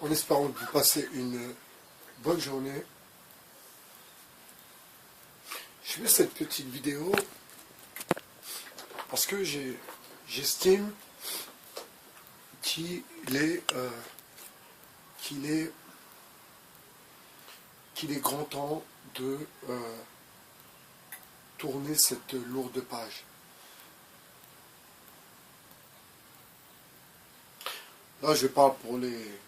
en espérant que vous passez une bonne journée. Je fais cette petite vidéo parce que j'estime qu'il est grand temps de tourner cette lourde page. Là, je parle pour les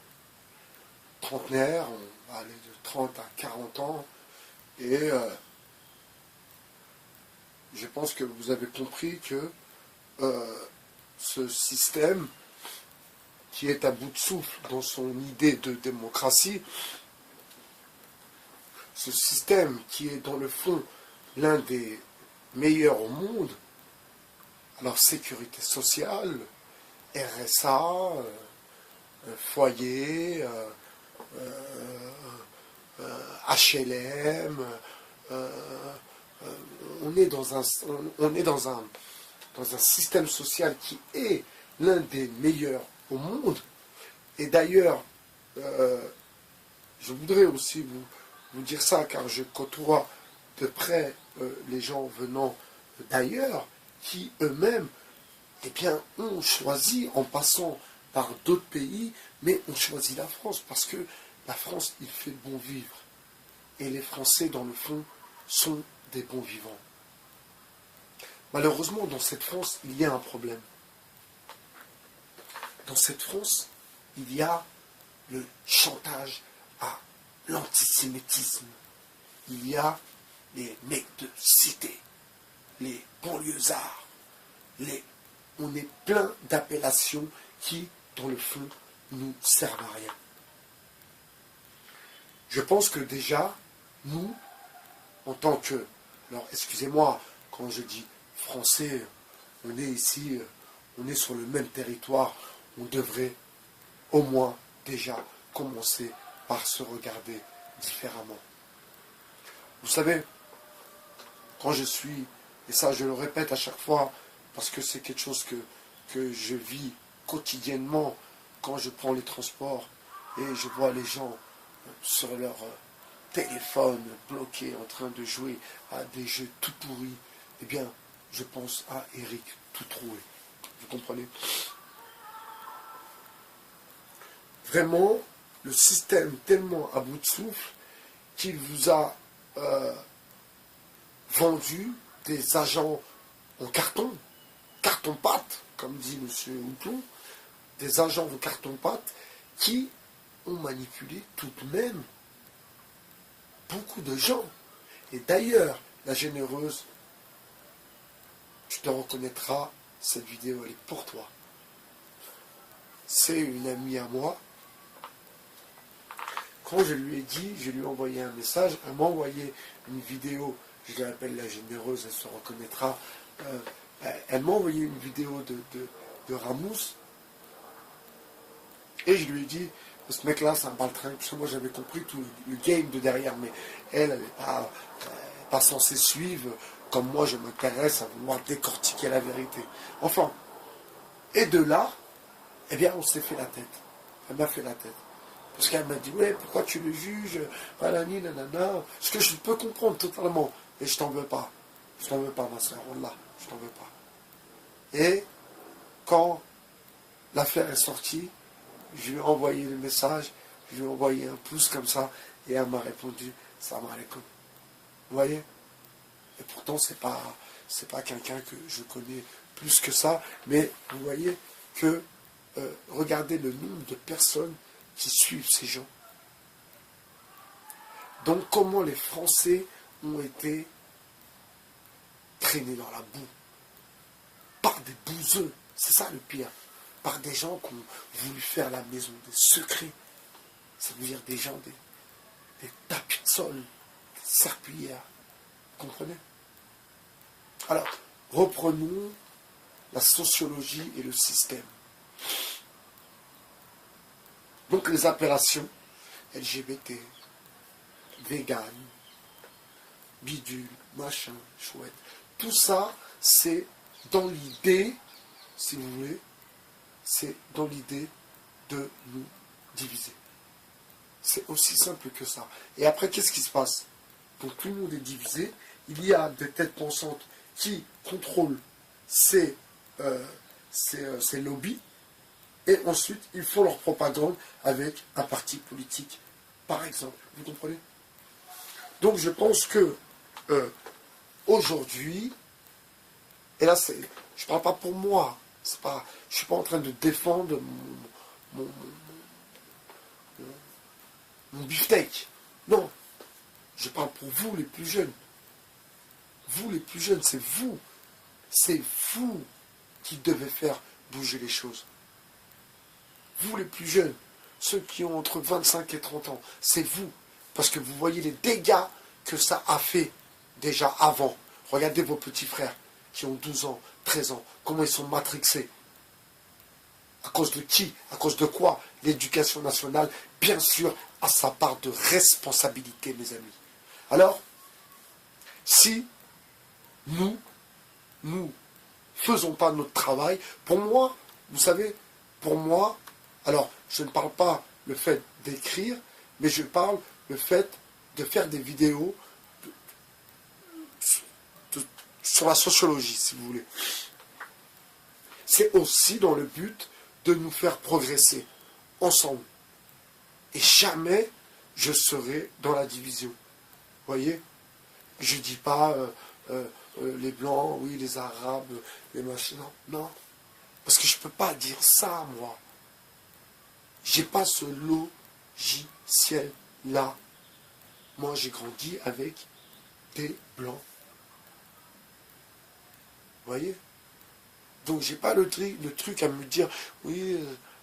trentenaires, on va aller de 30 à 40 ans, et je pense que vous avez compris que ce système qui est à bout de souffle dans son idée de démocratie, ce système qui est dans le fond l'un des meilleurs au monde, alors sécurité sociale, RSA, foyer, HLM, on est dans un système social qui est l'un des meilleurs au monde. Et d'ailleurs, je voudrais aussi vous dire ça, car je côtoie de près les gens venant d'ailleurs, qui eux-mêmes ont choisi, en passant par d'autres pays, mais ont choisi la France, parce que la France, il fait bon vivre. Et les Français, dans le fond, sont des bons vivants. Malheureusement, dans cette France, il y a un problème. Dans cette France, il y a le chantage à l'antisémitisme. Il y a les mecs de cité, les banlieusards, on est plein d'appellations qui, dans le fond, nous servent à rien. Je pense que déjà, nous, en tant que... Alors, excusez-moi, quand je dis français, on est ici, on est sur le même territoire, on devrait au moins déjà commencer par se regarder différemment. Vous savez, quand je suis, et ça je le répète à chaque fois, parce que c'est quelque chose que je vis quotidiennement quand je prends les transports et je vois les gens sur leur téléphone bloqué en train de jouer à des jeux tout pourris, eh bien, je pense à Eric tout troué. Vous comprenez? Vraiment, le système tellement à bout de souffle qu'il vous a vendu des agents en carton-pâte, comme dit M. Houplon, des agents en carton-pâte qui ont manipulé tout de même beaucoup de gens. Et d'ailleurs, la généreuse, tu te reconnaîtras, cette vidéo elle est pour toi. C'est une amie à moi. Quand je lui ai dit, je lui ai envoyé un message, elle m'a envoyé une vidéo, je l'appelle la généreuse, elle se reconnaîtra. Elle m'a envoyé une vidéo de Ramous, et je lui ai dit, ce mec-là, c'est un baltringue, parce que moi j'avais compris tout le game de derrière, mais elle n'est pas censée suivre, comme moi je m'intéresse à vouloir décortiquer la vérité. Enfin, et de là, eh bien on s'est fait la tête. Elle m'a fait la tête. Parce qu'elle m'a dit, ouais, pourquoi tu le juges, nanani, nanana. Ce que je peux comprendre totalement. Et je t'en veux pas. Je t'en veux pas, ma soeur, Wallah. Je t'en veux pas. Et quand l'affaire est sortie, je lui ai envoyé le message, je lui ai envoyé un pouce comme ça, et elle m'a répondu, salam alaikum. Vous voyez? Et pourtant, c'est pas quelqu'un que je connais plus que ça, mais vous voyez que, regardez le nombre de personnes qui suivent ces gens. Donc comment les Français ont été traînés dans la boue par des bouseux, c'est ça le pire, par des gens qui ont voulu faire la maison des secrets, ça veut dire des gens, des tapis de sol, des serpillières, vous comprenez? Alors, reprenons la sociologie et le système. Donc les appellations LGBT, vegan, bidule, machin, chouette, tout ça, c'est dans l'idée, si vous voulez, c'est dans l'idée de nous diviser. C'est aussi simple que ça. Et après, qu'est-ce qui se passe? Donc tout le monde est divisé. Il y a des têtes pensantes qui contrôlent ces, ces lobbies. Et ensuite, ils font leur propagande avec un parti politique, par exemple. Vous comprenez? Donc je pense que aujourd'hui, et là, je ne parle pas pour moi, je ne suis pas en train de défendre mon, mon beefsteak. Non, je parle pour vous les plus jeunes. Vous les plus jeunes, c'est vous qui devez faire bouger les choses. Vous les plus jeunes, ceux qui ont entre 25 et 30 ans, c'est vous. Parce que vous voyez les dégâts que ça a fait déjà avant. Regardez vos petits frères qui ont 12 ans, 13 ans, comment ils sont matrixés. À cause de qui? À cause de quoi? L'éducation nationale, bien sûr, a sa part de responsabilité, mes amis. Alors, si nous faisons pas notre travail, pour moi, vous savez, pour moi, alors, je ne parle pas le fait d'écrire, mais je parle le fait de faire des vidéos sur la sociologie, si vous voulez. C'est aussi dans le but de nous faire progresser ensemble. Et jamais je serai dans la division. Vous voyez? Je ne dis pas les blancs, oui, les arabes, les machins. Non, non. Parce que je ne peux pas dire ça, moi. J'ai pas ce logiciel-là. Moi, j'ai grandi avec des blancs. Vous voyez? Donc, j'ai pas le truc à me dire, oui,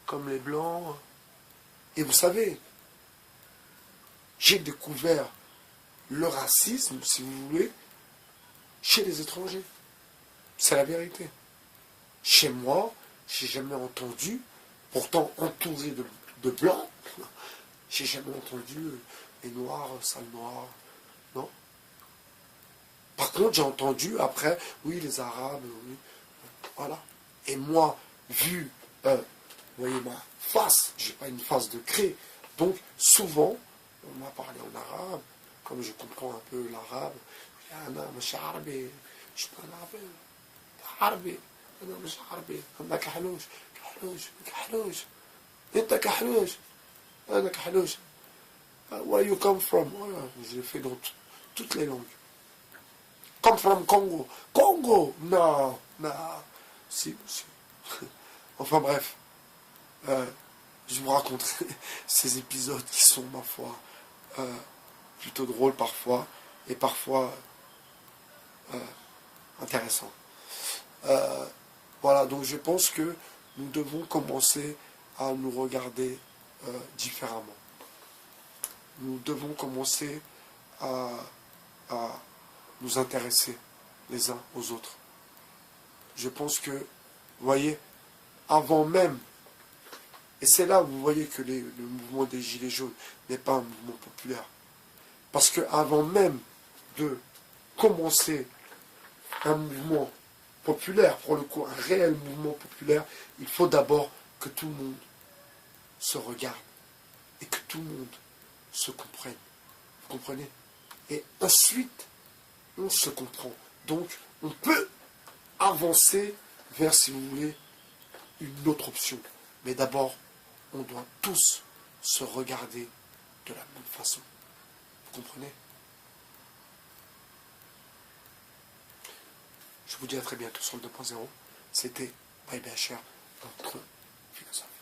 comme les blancs. Et vous savez, j'ai découvert le racisme, si vous voulez, chez les étrangers. C'est la vérité. Chez moi, j'ai jamais entendu, pourtant entouré de blancs, j'ai jamais entendu les noirs, sales noirs. Non. Par contre, j'ai entendu après, oui, les arabes, oui. Voilà. Et moi, vu, vous voyez ma face, j'ai pas une face de craie. Donc, souvent, on m'a parlé en arabe, comme je comprends un peu l'arabe. أنا مش عربي مش عربي عربي أنا مش عربي أنا كحلوش كحلوش كحلوش أنت كحلوش أنا كحلوش where you come from? Voilà, je l'ai fait dans toutes les langues. Come from Congo. Congo? Non, non. Si, si. Enfin bref, je vous raconterai ces épisodes qui sont, ma foi, plutôt drôles parfois, et parfois intéressants. Voilà, donc je pense que nous devons commencer à nous regarder différemment. Nous devons commencer à nous intéresser les uns aux autres. Je pense que, vous voyez, avant même, et c'est là où vous voyez que le mouvement des Gilets jaunes n'est pas un mouvement populaire. Parce qu'avant même de commencer un mouvement populaire, pour le coup, un réel mouvement populaire, il faut d'abord que tout le monde se regarde et que tout le monde se comprenne. Vous comprenez? Et ensuite, on se comprend. Donc, on peut avancer vers, si vous voulez, une autre option. Mais d'abord, on doit tous se regarder de la même façon. Vous comprenez? Je vous dis à très bientôt sur le 2.0. C'était ByBHR, votre philosophe.